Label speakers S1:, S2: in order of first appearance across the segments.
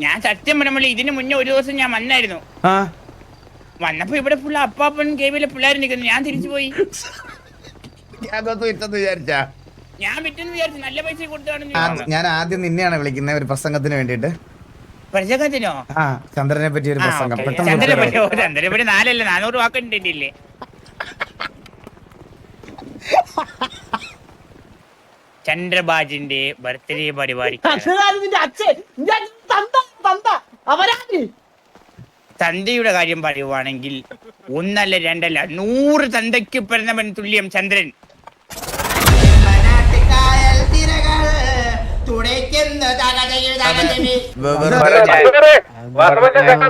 S1: ഞാൻ സത്യം പറഞ്ഞ ഇതിന് മുന്നേ ഒരു ദിവസം ഞാൻ വന്നായിരുന്നു. വന്നപ്പോ ഇവിടെ ഫുൾ അപ്പാപ്പൻ കേവിലെ പിള്ളേർ നിൽക്കുന്നു. ഞാൻ തിരിച്ചു പോയി. ഞാൻ വിറ്റെന്ന് വിചാരിച്ചു. നല്ല പൈസ കൊടുത്താണ്.
S2: ഞാൻ ആദ്യം നിന്നെയാണ് വിളിക്കുന്നത് ഒരു പ്രസംഗത്തിന് വേണ്ടിട്ട്.
S1: പ്രസംഗത്തിനോ?
S2: ചന്ദ്രനെ പറ്റി ഒരു പ്രസംഗം.
S1: ചന്ദ്രനെ പറ്റി 400 അല്ല 400 വാക്കുണ്ടില്ലേ? ചന്ദ്രബാജിന്റെ ബർത്ത്ഡേ പരിപാടി. തന്തയുടെ കാര്യം പറയുവാണെങ്കിൽ 1 അല്ല 2 അല്ല 100 തന്തയ്ക്ക് പിറന്നവൻ തുല്യം ചന്ദ്രൻ.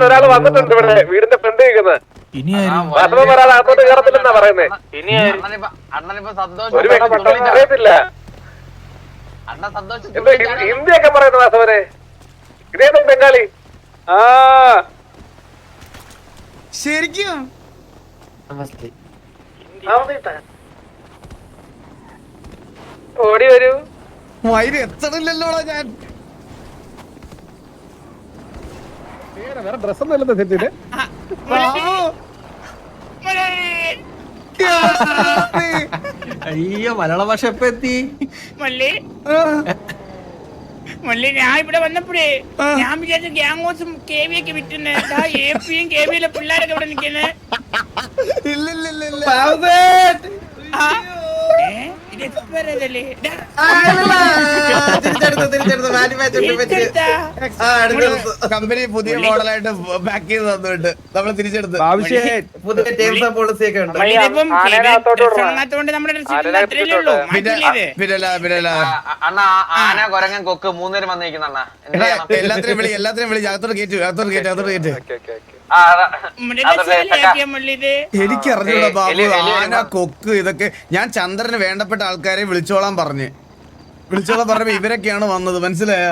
S3: ഒരാൾ വന്നിട്ടുണ്ട് ഇവിടെ വീടിന്റെ ഫ്രണ്ട് നിൽക്കുന്നത്. അറിയത്തില്ല ഹിന്ദിയൊക്കെ പറയുന്നു വാസവനെ. ഇതേതും ബംഗാളി.
S2: ശരിക്കും
S3: ഓടി വരൂ.
S2: വൈര് എത്തണില്ലല്ലോടാ ഞാൻ.
S3: വേറെ ഡ്രസ്സൊന്നും ഇല്ലെന്ന് സെറ്റില്.
S4: അയ്യോ മലയാള ഭാഷ എപ്പ എത്തി?
S1: മല്ലി ഞാൻ ഇവിടെ വന്നപ്പോഴേ ഞാൻ വിചാരിച്ച ഗ്യാങ്ങോസും കേവിയൊക്കെ വിറ്റുന്നേ. എപിയും കേവിയിലെ പിള്ളേരൊക്കെ ഇവിടെ നിൽക്കുന്നേ.
S2: കമ്പനി പുതിയ മോഡലായിട്ട് പാക്ക് ചെയ്ത് തന്നിട്ട് നമ്മൾ തിരിച്ചെടുത്ത്
S4: പുതിയ ടേംസ് ആൻഡ് പോളിസി ഒക്കെ ഉണ്ട്.
S5: കൊരങ്ങൻ കൊക്ക് 3 പേരും വന്നിരിക്കുന്ന
S2: എല്ലാത്തിനും വിളി അകത്തോട്ട് കയറ്റു. എനിക്കറിഞ്ഞൂടാ ബാബു, ആന കൊക്ക് ഇതൊക്കെ. ഞാൻ ചന്ദ്രന് വേണ്ടപ്പെട്ട ആൾക്കാരെ വിളിച്ചോളാൻ പറഞ്ഞപ്പോ ഇവരൊക്കെയാണ് വന്നത്. മനസ്സിലായ?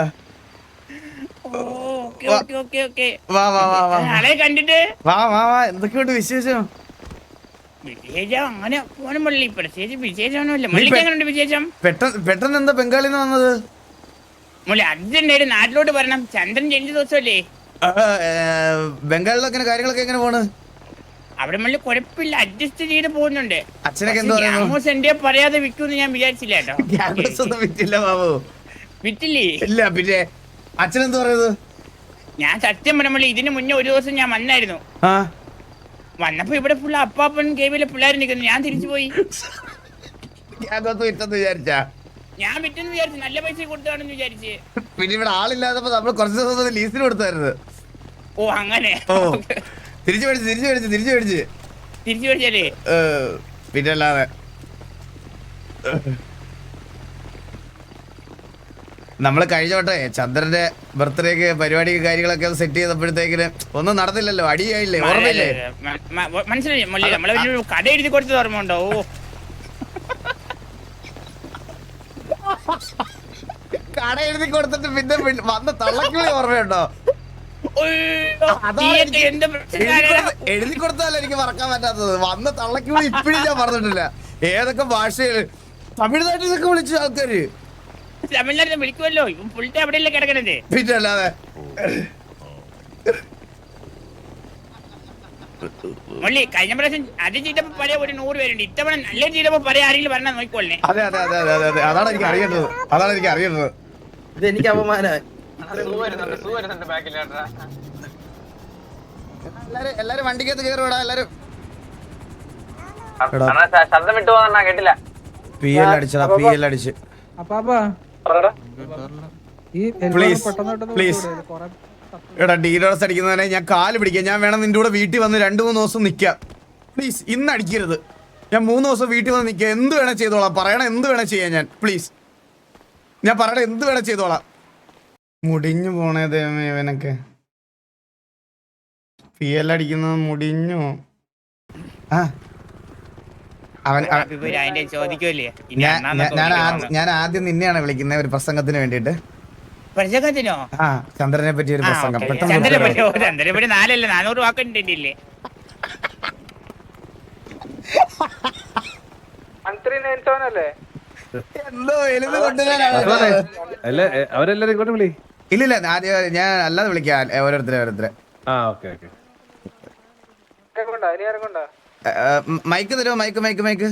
S1: കണ്ടിട്ട്
S2: എന്തൊക്കെയുണ്ട് വിശേഷം?
S1: അങ്ങനെ പോണം മള്ളി. വിശേഷമൊന്നുമില്ല. മള്ളിക്ക് വിശേഷം?
S2: പെട്ടെന്ന് എന്താ ബംഗാളിന്ന് വന്നത്?
S1: മുള്ളി അർജന്റ് നാട്ടിലോട്ട് വരണം. ചന്ദ്രൻ ജനിച്ച ദിവസമല്ലേ?
S2: ബംഗാളിലൊക്കെ കാര്യങ്ങളൊക്കെ എങ്ങനെ പോണ്?
S1: അവിടെ മള്ളി കുഴപ്പമില്ല, അഡ്ജസ്റ്റ് ചെയ്ത് പോകുന്നുണ്ട്.
S2: അച്ഛനൊക്കെ എന്താ പറയുന്നു?
S1: പറയാതെ വിൽക്കൂന്ന് ഞാൻ വിചാരിച്ചില്ല കേട്ടോ.
S2: വിറ്റില്ല ബാബു.
S1: വിറ്റില്ലേ?
S2: ഇല്ല. പിന്നെ അച്ഛനെന്താ പറയുന്നത്?
S1: ഞാൻ സത്യം പറഞ്ഞ ഇതിന് മുന്നേ ഒരു ദിവസം ഞാൻ വന്നായിരുന്നു. വന്നപ്പോ ഇവിടെ ഫുൾ അപ്പാപ്പൻ കേവിലെ പിള്ളേർ നിൽക്കുന്നു. ഞാൻ തിരിച്ചു പോയി. ഞാൻ വിറ്റെന്ന് വിചാരിച്ചു. നല്ല പൈസ കൊടുത്താണെന്ന് വിചാരിച്ച്.
S2: പിന്നെ ഇവിടെ ആളില്ലാത്തപ്പോ നമ്മൾ കുറച്ച് ദിവസം ലീസിന് കൊടുത്തായിരുന്നു.
S1: ഓ അങ്ങനെ.
S2: തിരിച്ചു
S1: മേടിച്ചല്ലേ?
S2: പിന്നെ അല്ലാതെ നമ്മള് കഴിഞ്ഞോട്ടെ ചന്ദ്രന്റെ ബർത്ത്ഡേക്ക് പരിപാടിക്ക് കാര്യങ്ങളൊക്കെ സെറ്റ് ചെയ്തപ്പോഴത്തേക്കിന് ഒന്നും നടന്നില്ലല്ലോ. അടിയായില്ലേ? ഓർമ്മയില്ലേ?
S1: മനസ്സിലായി മള്ളി. നമ്മളെ കട എഴുതി കൊടുത്തത് ഓർമ്മയുണ്ടോ?
S2: കട എഴുതി കൊടുത്തിട്ട് പിന്നെ വന്ന് തള്ളക്കിളി ഓർമ്മയുണ്ടോ? എഴുതി കൊടുത്താലോ എനിക്ക് മറക്കാൻ പറ്റാത്തത്. വന്ന് തള്ളക്കിളി ഇപ്പഴും ഞാൻ പറഞ്ഞിട്ടില്ല. ഏതൊക്കെ ഭാഷയില് തമിഴ്നാട്ടിലൊക്കെ വിളിച്ചു ആൾക്കാര്.
S1: തമിഴ്നാട്ടിൽ വിളിക്കുമല്ലോ. ഫുൾ ടൈം അവിടെയല്ലേ കിടക്കണത്.
S2: പിന്നെ അല്ലാതെ
S1: മള്ളി കഴിഞ്ഞ പ്രാവശ്യം അത് ചെയ്തപ്പോ പഴയ ഒരു 100 പേരുണ്ട്. ഇത്തവണ നല്ല ചെയ്തപ്പോ പഴയ ആരെങ്കിലും പറഞ്ഞാൽ നോക്കിക്കോളേ.
S2: അതെ. അതാണ് എനിക്ക് അറിയേണ്ടത്.
S4: ഇത് എനിക്ക് അപമാനമായി.
S2: എല്ലാരും വണ്ടിക്കകത്ത് കയറുവാടാ. എല്ലാരും
S5: ശബ്ദം വിട്ടു പോകാൻ കേട്ടില്ല.
S2: PL അടിച്ച് പ്ലീസ് എടാ ഡീലോസ് അടിക്കുന്നതിനെ ഞാൻ കാല് പിടിക്കാം. ഞാൻ വേണം നിന്റെ കൂടെ വീട്ടിൽ വന്ന് 2-3 ദിവസം നിൽക്കാം. പ്ലീസ് ഇന്ന് അടിക്കരുത്. ഞാൻ 3 ദിവസം വീട്ടിൽ വന്ന് നിൽക്കാം. എന്ത് വേണേ ചെയ്തോളാം. പറയണം എന്ത് വേണേ ചെയ്യാൻ. ഞാൻ പ്ലീസ് ഞാൻ പറയണ എന്ത് വേണേ ചെയ്തോളാം. മുടിഞ്ഞു പോണേ ദൈവമേ ഇവനൊക്കെ. PL അടിക്കുന്നത് മുടിഞ്ഞു. ഞാൻ ആദ്യം നിന്നെയാണ് വിളിക്കുന്നത് ഒരു പ്രസംഗത്തിന് വേണ്ടിട്ട്.
S1: പ്രസംഗത്തിനോ?
S2: ചന്ദ്രനെ പറ്റി ഒരു പ്രസംഗം.
S1: ചന്ദ്രനെ പറ്റി 400 അല്ല 400 വാക്കുണ്ടില്ലേ?
S3: 1397 അല്ലേ?
S2: എന്തോ എഴുതി കൊണ്ടുവരാനാണ്.
S3: അല്ല അവരെല്ലാരും ഇങ്ങോട്ട് വിളി.
S2: ഇല്ലില്ല ഞാൻ അല്ലാതെ വിളിക്കാം ഓരോരുത്തരെ.
S3: ആ ഓക്കെ ഓക്കെ.
S2: മൈക്ക് തരുമോ? മൈക്ക്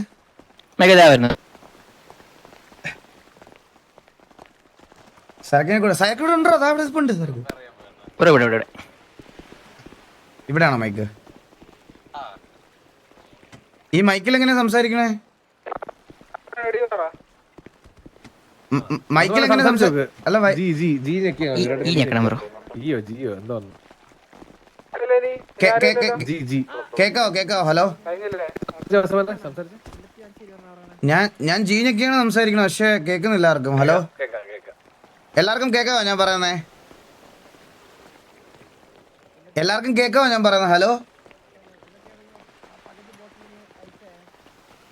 S2: സരക്കിനെ കൂടെ സരക്കൂടെ ഉണ്ടോ? അതാ അവിടെ ഉണ്ട് സരക്ക്. ഇവിടെയാണോ മൈക്ക്? ഈ മൈക്കിൽ എങ്ങനെയാ സംസാരിക്കണേ? മൈക്കിൽ എങ്ങനെ അല്ല
S3: ജിയോ എന്തോ
S2: കേക്കാവോ? ഹലോ, ഞാൻ ജീനൊക്കെയാണ് സംസാരിക്കണത്, പക്ഷെ കേൾക്കുന്നില്ല ആർക്കും. ഹലോ, എല്ലാവർക്കും കേക്കാവോ ഞാൻ പറയുന്നേ? എല്ലാവർക്കും കേക്കാവോ ഞാൻ പറയുന്നത്? ഹലോ,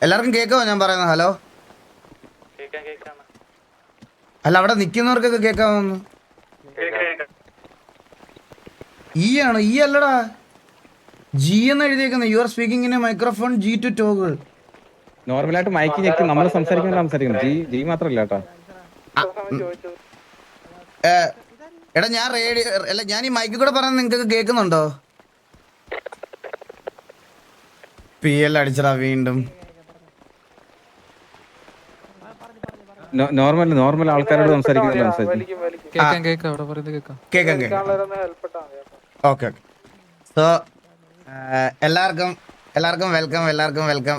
S2: എല്ലാവർക്കും കേക്കാവോ ഞാൻ പറയുന്നത്? ഹലോ, അല്ല അവിടെ നിൽക്കുന്നവർക്കൊക്കെ കേക്കാവോന്ന്? ആണോ? അല്ലടാ, ജി എന്ന് എഴുതിയേക്കുന്നത്. You are speaking in a microphone G to toggle.
S6: നോർമലായിട്ട് മൈക്ക് ഞെക്കി നമ്മൾ സംസാരിക്കണം. ജി മാത്രല്ല കേട്ടോ.
S2: എടാ ഞാൻ റേഡിയോ അല്ല, ഞാൻ ഈ മൈക്കിൽ കൂടെ പറയുന്നത് നിങ്ങൾക്ക് കേൾക്കുന്നുണ്ടോ? PL അടിച്ചടാ വീണ്ടും.
S6: നോർമൽ ആൾക്കാരോട് സംസാരിക്കുന്നില്ല.
S2: കേക്കാം. ഓക്കെ. സോ എല്ലാവർക്കും വെൽക്കം.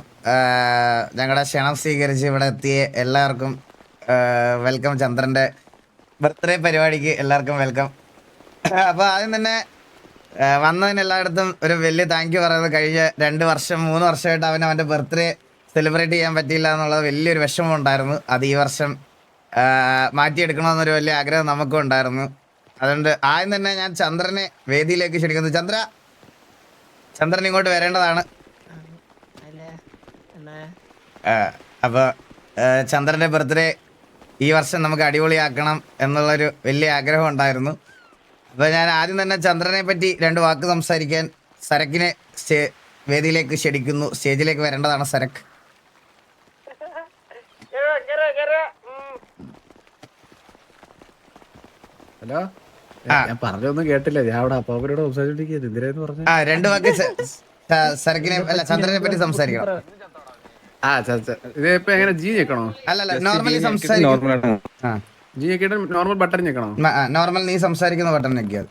S2: ഞങ്ങളുടെ ക്ഷണം സ്വീകരിച്ച് ഇവിടെ എത്തിയ എല്ലാവർക്കും വെൽക്കം. ചന്ദ്രന്റെ ബർത്ത്ഡേ പരിപാടിക്ക് എല്ലാവർക്കും വെൽക്കം. അപ്പോൾ ആദ്യം തന്നെ വന്നതിന് എല്ലായിടത്തും ഒരു വലിയ താങ്ക് യു പറയുന്നത്. കഴിഞ്ഞ 3 വർഷമായിട്ട് അവൻ്റെ ബർത്ത്ഡേ സെലിബ്രേറ്റ് ചെയ്യാൻ പറ്റിയില്ല എന്നുള്ളത് വലിയൊരു വിഷമം ഉണ്ടായിരുന്നു. അത് ഈ വർഷം മാറ്റിയെടുക്കണമെന്നൊരു വലിയ ആഗ്രഹം നമുക്കും ഉണ്ടായിരുന്നു. അതുകൊണ്ട് ആദ്യം തന്നെ ഞാൻ ചന്ദ്രനെ വേദിയിലേക്ക് ക്ഷണിക്കുന്നു. ചന്ദ്രൻ ഇങ്ങോട്ട് വരേണ്ടതാണ്. അപ്പോൾ ചന്ദ്രൻ്റെ ബർത്ത്ഡേ ഈ വർഷം നമുക്ക് അടിപൊളിയാക്കണം എന്നുള്ളൊരു വലിയ ആഗ്രഹം ഉണ്ടായിരുന്നു. അപ്പോൾ ഞാൻ ആദ്യം തന്നെ ചന്ദ്രനെ പറ്റി 2 വാക്ക് സംസാരിക്കാൻ സരക്കിനെ വേദിയിലേക്ക് ക്ഷണിക്കുന്നു. സ്റ്റേജിലേക്ക് വരേണ്ടതാണ് സരക്ക്.
S3: ഹലോ, ഞാൻ പറഞ്ഞൊന്നും കേട്ടില്ല. ഞാൻ അവിടെ അപ്പാപ്പനോട് സംസാരിച്ചോണ്ടിരിക്കുന്നത്. എന്തിനാന്ന് പറഞ്ഞു?
S2: 2 വാക്ക് സരക്കിനെ അല്ല ചന്ദ്രനെ പറ്റി സംസാരിക്കണം.
S3: ഇതിപ്പോ എങ്ങനെ ജി ഞെക്കണോ?
S2: അല്ലല്ല, നോർമലി സംസാരിക്കണം.
S3: ജി ഞെക്കിട്ട് നോർമൽ ബട്ടൺ ഞെക്കണോ?
S2: നോർമൽ നീ സംസാരിക്കുന്ന ബട്ടൺ ഞെക്കിയാൽ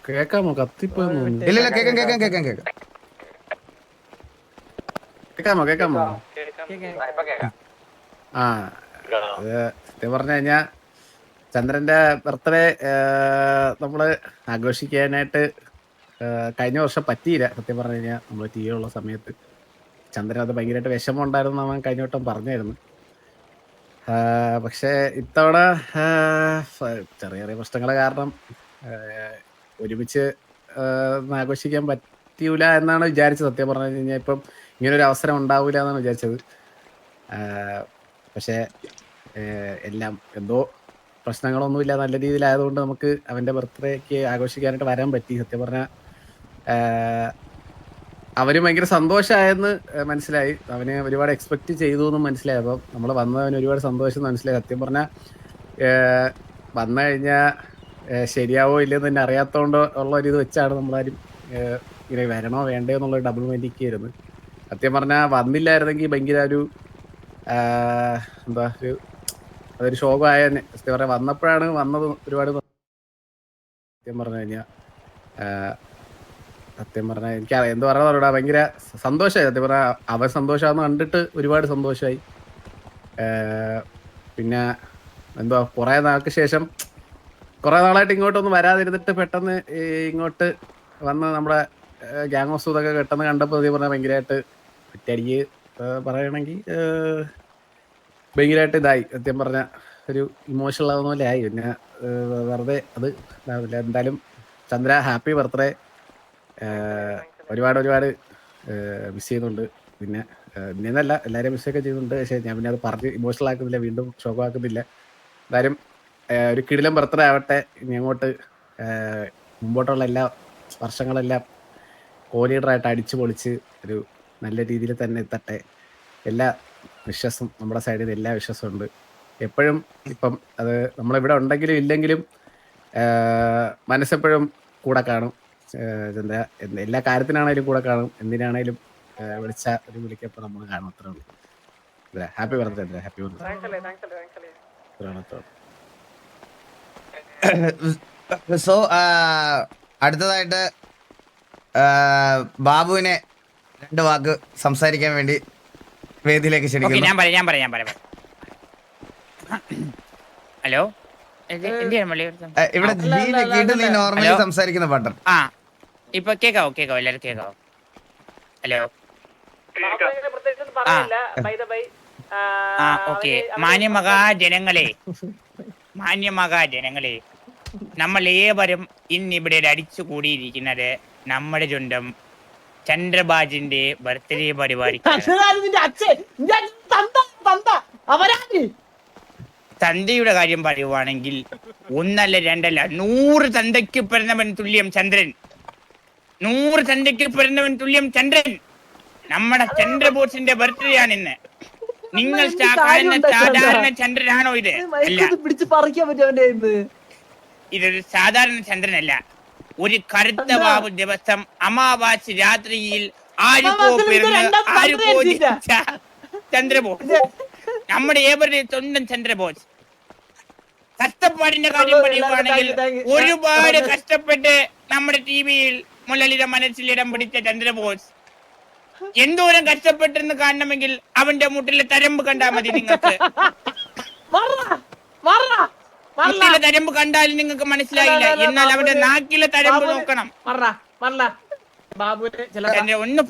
S3: കേക്കാമോ? കത്തിപ്പോ
S2: ഇല്ല, കേക്കാം.
S3: കേക്കാമോ? ആ, സത്യം പറഞ്ഞു കഴിഞ്ഞാ ചന്ദ്രന്റെ ബർത്ത്ഡേ നമ്മള് ആഘോഷിക്കാനായിട്ട് കഴിഞ്ഞ വർഷം പറ്റിയില്ല. സത്യം പറഞ്ഞു കഴിഞ്ഞാൽ നമ്മൾ ടി ഉള്ള സമയത്ത് ചന്ദ്രൻ അത് ഭയങ്കരമായിട്ട് വിഷമം ഉണ്ടായിരുന്നു അവൻ കഴിഞ്ഞ വട്ടം പറഞ്ഞായിരുന്നു. പക്ഷേ ഇത്തവണ ചെറിയ പ്രശ്നങ്ങൾ കാരണം ഒരുമിച്ച് ആഘോഷിക്കാൻ പറ്റൂല എന്നാണ് വിചാരിച്ചത്. സത്യം പറഞ്ഞു കഴിഞ്ഞാൽ ഇപ്പം ഇങ്ങനൊരു അവസരം ഉണ്ടാവില്ല എന്നാണ് വിചാരിച്ചത്. പക്ഷേ എല്ലാം എന്തോ പ്രശ്നങ്ങളൊന്നുമില്ല, നല്ല രീതിയിലായതുകൊണ്ട് നമുക്ക് അവൻ്റെ ബർത്ത്ഡേക്ക് ആഘോഷിക്കാനായിട്ട് വരാൻ പറ്റി. സത്യം പറഞ്ഞാൽ അവന് ഭയങ്കര സന്തോഷമായെന്ന് മനസ്സിലായി. അവന് ഒരുപാട് എക്സ്പെക്ട് ചെയ്തു എന്നും മനസ്സിലായി. അപ്പം നമ്മൾ വന്നവന് ഒരുപാട് സന്തോഷം മനസ്സിലായി. സത്യം പറഞ്ഞാൽ വന്നു കഴിഞ്ഞാൽ ശരിയാവോ ഇല്ലെന്ന് തന്നെ അറിയാത്തതുകൊണ്ട് ഉള്ള ഒരു ഇത് വെച്ചാണ് നമ്മളാരും ഇങ്ങനെ വരണോ വേണ്ടയോ എന്നുള്ള ഡബിൾ മൈൻഡിക്കായിരുന്നു. സത്യം പറഞ്ഞാൽ വന്നില്ലായിരുന്നെങ്കിൽ ഭയങ്കര ഒരു എന്താ അതൊരു ശോകമായ സത്യം പറഞ്ഞാൽ വന്നപ്പോഴാണ് വന്നത് ഒരുപാട്. സത്യം പറഞ്ഞു കഴിഞ്ഞാൽ എനിക്ക് എന്താ പറയുക, ഭയങ്കര സന്തോഷമായി. സത്യം പറഞ്ഞാൽ അവൻ സന്തോഷമാണെന്ന് കണ്ടിട്ട് ഒരുപാട് സന്തോഷമായി. പിന്നെ എന്തുവാ കുറേ നാളായിട്ട് ഇങ്ങോട്ടൊന്നും വരാതിരുന്നിട്ട് പെട്ടെന്ന് ഇങ്ങോട്ട് വന്ന് നമ്മുടെ ഗ്യാങ് ഓഫ് സൂതൊക്കെ പെട്ടെന്ന് കണ്ടപ്പോൾ സത്യം പറഞ്ഞാൽ ഭയങ്കരമായിട്ട് ഒറ്റയടിക്ക് പറയണമെങ്കിൽ ഭയങ്കരമായിട്ട് ഇതായി. സത്യം പറഞ്ഞാൽ ഒരു ഇമോഷണൽ ആവുന്ന പോലെ ആയി. പിന്നെ വെറുതെ അത് ഇതാവില്ല. എന്തായാലും ചന്ദ്ര ഹാപ്പി ബർത്ത്ഡേ. ഒരുപാട് മിസ് ചെയ്യുന്നുണ്ട്. പിന്നെ ഇന്നല്ല എല്ലാവരും മിസ്സൊക്കെ ചെയ്യുന്നുണ്ട്. പക്ഷേ ഞാൻ പിന്നെ അത് പറഞ്ഞ് ഇമോഷണൽ ആക്കുന്നില്ല, വീണ്ടും ഷോക്കാക്കുന്നില്ല. എന്തായാലും ഒരു കിടിലം ബർത്ത്ഡേ ആവട്ടെ. ഇനി അങ്ങോട്ട് മുമ്പോട്ടുള്ള എല്ലാ വർഷങ്ങളെല്ലാം കോലീഡറായിട്ട് അടിച്ചു പൊളിച്ച് ഒരു നല്ല രീതിയിൽ തന്നെ എത്തട്ടെ. എല്ലാ വിശ്വാസം നമ്മുടെ സൈഡിൽ നിന്ന് എല്ലാ വിശ്വാസവും ഉണ്ട്. എപ്പോഴും ഇപ്പം അത് നമ്മളിവിടെ ഉണ്ടെങ്കിലും ഇല്ലെങ്കിലും മനസ്സെപ്പോഴും കൂടെ കാണും. എന്താ എല്ലാ കാര്യത്തിനാണേലും കൂടെ കാണും. എന്തിനാണേലും വിളിക്കപ്പോൾ നമ്മൾ കാണും. അത്രേ ഉള്ളൂ. Happy birthday. Happy birthday.
S2: So അടുത്തതായിട്ട് ബാബുവിനെ 2 വാക്ക് സംസാരിക്കാൻ വേണ്ടി വേദിയിലേക്ക് ക്ഷണിക്കുന്നു.
S1: ഞാൻ പറയാം. ഹലോ,
S2: ഇവിടെ ജീനൊക്കെയിട്ട് നീ നോർമലി സംസാരിക്കുന്ന പാട്ടം.
S1: ആ ഇപ്പൊ കേക്കാവോ? എല്ലാരും കേക്കാവോ? Hello, okay. മാന്യമഹാജനങ്ങളെ, നമ്മൾ ഏവരും ഇന്നിവിടെ അടിച്ചു കൂടിയിരിക്കുന്നത് നമ്മുടെ ചുണ്ടം ചന്ദ്രബാജിന്റെ ബർത്ത്ഡേ പരിപാടി. തന്തയുടെ കാര്യം പറയുവാണെങ്കിൽ 1 അല്ല 2 അല്ല 100 തന്തയ്ക്ക് പിറന്നവൻ തുല്യം ചന്ദ്രൻ. 100 തന്തയ്ക്ക് പിറന്നവൻ തുല്യം ചന്ദ്രൻ. നമ്മുടെ ചന്ദ്രബോസിന്റെ ബർത്ത്ഡേ ആണ് ഇന്ന്. നിങ്ങൾ സാധാരണ ചന്ദ്രനാണോ ഇത്? അല്ല, ഇതൊരു സാധാരണ ചന്ദ്രനല്ല. ഒരു കറുത്ത വാവ് ദിവസം അമാവാസി രാത്രിയിൽ ആരുക്കോ ചന്ദ്രബോസ്, നമ്മുടെ ഏവരുടെയും സ്വന്തം ചന്ദ്രബോസ്. കഷ്ടപ്പാടിന്റെ കാര്യം പറയുവാണെങ്കിൽ ഒരുപാട് കഷ്ടപ്പെട്ട് നമ്മുടെ ടിവിയിൽ മുലലിയുടെ മനസ്സിലിടം പിടിച്ച ചന്ദ്രബോസ് എന്തോരം കഷ്ടപ്പെട്ടെന്ന് കാണണമെങ്കിൽ അവന്റെ മുട്ടിലെ തരമ്പ് കണ്ടാൽ മതി. നിങ്ങൾക്ക് മുട്ടിലെ തരമ്പ് കണ്ടാൽ നിങ്ങൾക്ക് മനസ്സിലായില്ല. എന്നാൽ അവന്റെ നാക്കിലെ തരമ്പ് നോക്കണം. ഒന്ന്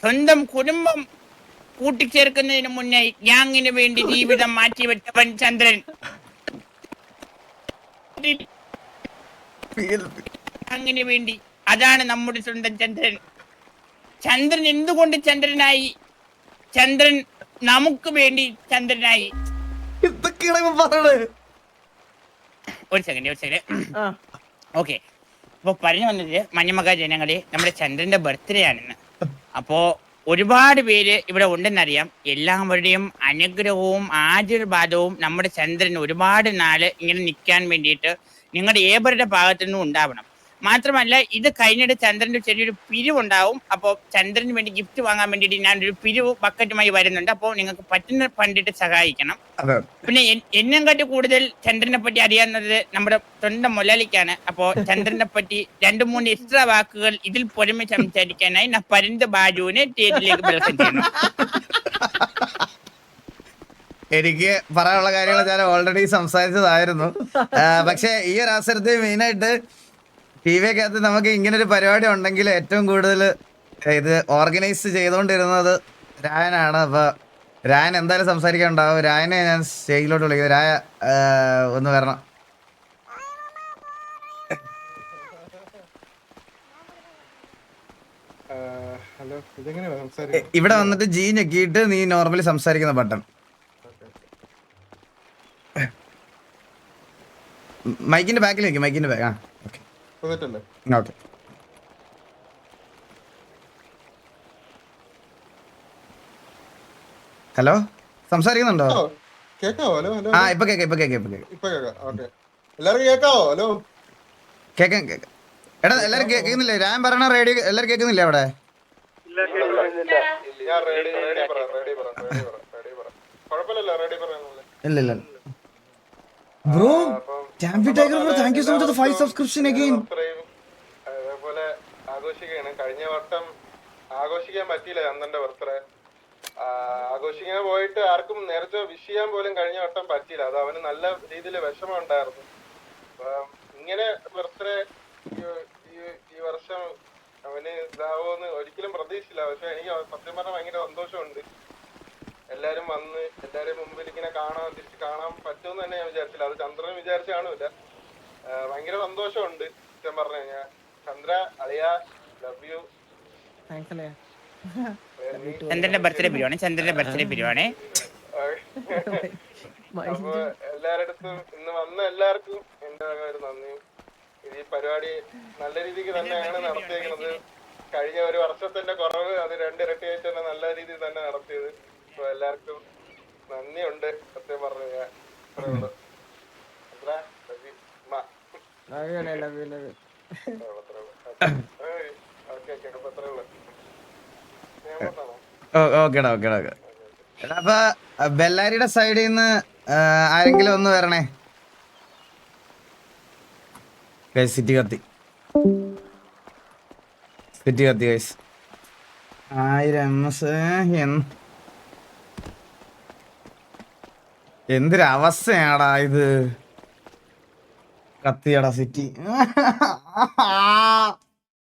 S1: സ്വന്തം കുടുംബം കൂട്ടിച്ചേർക്കുന്നതിന് മുന്നേ ഗ്യാങ്ങിന് വേണ്ടി ജീവിതം മാറ്റിവെച്ചവൻ ചന്ദ്രൻ. ഗ്യാങ്ങിന് വേണ്ടി, അതാണ് നമ്മുടെ സ്വന്തം ചന്ദ്രൻ. ചന്ദ്രൻ എന്തുകൊണ്ട് ചന്ദ്രനായി? ചന്ദ്രൻ നമുക്ക് വേണ്ടി ചന്ദ്രനായി. ഒരു സെക്കൻഡ്. ഓക്കെ, അപ്പൊ പറഞ്ഞു വന്നത് മഞ്ഞമക ജനങ്ങളെ, നമ്മുടെ ചന്ദ്രന്റെ ബർത്ത്ഡേ ആണെന്ന്. അപ്പോ ഒരുപാട് പേര് ഇവിടെ ഉണ്ടെന്നറിയാം. എല്ലാവരുടെയും അനുഗ്രഹവും ആശീർവാദവും നമ്മുടെ ചന്ദ്രൻ ഒരുപാട് നാള് ഇങ്ങനെ നിൽക്കാൻ വേണ്ടിയിട്ട് നിങ്ങളുടെ ഏവരുടെ ഭാഗത്തു നിന്നും ഉണ്ടാവണം. മാത്രമല്ല, ഇത് കഴിഞ്ഞിട്ട് ചന്ദ്രന്റെ ചെറിയൊരു പിരിവുണ്ടാവും. അപ്പോൾ ചന്ദ്രന് വേണ്ടി ഗിഫ്റ്റ് വാങ്ങാൻ വേണ്ടിയിട്ട് ഞാനൊരു പിരിവ് ബക്കറ്റുമായി വരുന്നുണ്ട്. അപ്പോൾ നിങ്ങൾക്ക് പറ്റുന്ന ഫണ്ടിട്ട് സഹായിക്കണം. പിന്നെ എന്നും കാട്ടി കൂടുതൽ ചന്ദ്രനെ പറ്റി അറിയാവുന്നത് നമ്മുടെ സ്വന്തം മുലലിക്കാണ്. അപ്പോൾ ചന്ദ്രനെ പറ്റി 2-3 എക്സ്ട്രാ വാക്കുകൾ ഇതിൽ പുറമെ സംസാരിക്കാനായി ഞാൻ പരിന്ത് ബാജുവിനെ സ്റ്റേജിലേക്ക് വെൽക്കം ചെയ്യുന്നു.
S2: എനിക്ക് പറയാനുള്ള കാര്യങ്ങൾ ഞാൻ ഓൾറെഡി സംസാരിച്ചതായിരുന്നു. പക്ഷെ ഈ ഒരു അവസരത്തിൽ മെയിനായിട്ട് ടിവിക്കകത്ത് നമുക്ക് ഇങ്ങനൊരു പരിപാടി ഉണ്ടെങ്കിൽ ഏറ്റവും കൂടുതൽ ഇത് ഓർഗനൈസ് ചെയ്തുകൊണ്ടിരുന്നത് രായനാണ്. അപ്പൊ രായൻ എന്തായാലും സംസാരിക്കാനുണ്ടാവും. രായനെ ഞാൻ സ്റ്റേജിലോട്ട് വിളിക്കുന്നത്. രായ ഒന്ന് വരണം. ഇവിടെ വന്നിട്ട് ജി ഞെക്കിയിട്ട് നീ നോർമലി സംസാരിക്കുന്ന ബട്ടൺ. മൈക്കിന്റെ ബാക്കിൽ നിൽക്കും. മൈക്കിന്റെ ബാക്ക്. ആ ഓക്കെ. ഹലോ, സംസാരിക്കുന്നുണ്ടോ? ആ ഇപ്പൊ കേക്കാം. എടാ എല്ലാരും കേൾക്കുന്നില്ലേ? ഞാൻ പറയണ റേഡിയോ എല്ലാരും കേൾക്കുന്നില്ലേ അവിടെ? ഇല്ല bro. Champion tiger bro, thank you so much for 5 subscription again.
S7: അതേപോലെ ആഘോഷിക്കുകയാണ്. കഴിഞ്ഞ വട്ടം ആഘോഷിക്കാൻ പറ്റിയില്ല ചന്ദ്രന്റെ ബർത്ത്ഡേ. ആഘോഷിക്കാൻ പോയിട്ട് ആർക്കും നേരത്തെ വിഷ് ചെയ്യാൻ പോലും കഴിഞ്ഞ വട്ടം പറ്റിയില്ല. അത് അവന് നല്ല രീതിയിൽ വിഷമം ഉണ്ടായിരുന്നു. ഇങ്ങനെ ബർത്ത്ഡേ ഈ വർഷം അവന് ഇതാവോന്ന് ഒരിക്കലും പ്രതീക്ഷിച്ചില്ല. പക്ഷെ എനിക്ക് സത്യം പറഞ്ഞാൽ ഭയങ്കര സന്തോഷമുണ്ട്. എല്ലാരും വന്ന് എല്ലാരും മുമ്പിൽ ഇങ്ങനെ തിരിച്ച് കാണാൻ പറ്റുമെന്ന് തന്നെ ഞാൻ വിചാരിച്ചില്ല. അത് ചന്ദ്രൻ വിചാരിച്ച് കാണൂല. ഭയങ്കര സന്തോഷമുണ്ട് സത്യം പറഞ്ഞു കഴിഞ്ഞാൽ. ചന്ദ്ര അളിയ, ലവ് യു.
S1: ചന്ദ്രന്റെ ബർത്ത്ഡേ പിരിവാണ്.
S7: അപ്പൊ എല്ലാരടുത്തും ഇന്ന് വന്ന എല്ലാവർക്കും എന്റെ ഒരു നന്ദിയും. ഈ പരിപാടി നല്ല രീതിക്ക് തന്നെയാണ് നടത്തിയേക്കുന്നത്. കഴിഞ്ഞ ഒരു വർഷത്തിന്റെ കുറവ് അത് 2 ഇരട്ടിയായിട്ട് തന്നെ നല്ല രീതിയിൽ തന്നെ നടത്തിയത്. അപ്പൊ എല്ലാവർക്കും നന്ദിയുണ്ട്. സത്യം പറഞ്ഞു ഞാൻ അത്രേ ഉള്ളൂ.
S2: ഓക്കേടാ ഓക്കേടാ ഓക്കെ. അപ്പൊ ബെല്ലാരിയുടെ സൈഡിൽ നിന്ന് ആരെങ്കിലും ഒന്ന് വരണേ. സിറ്റി കത്തി ഗൈസ്. 1000 MS എന്തൊരവസ്ഥയാടാ ഇത്. കത്തിയടാ സിറ്റി.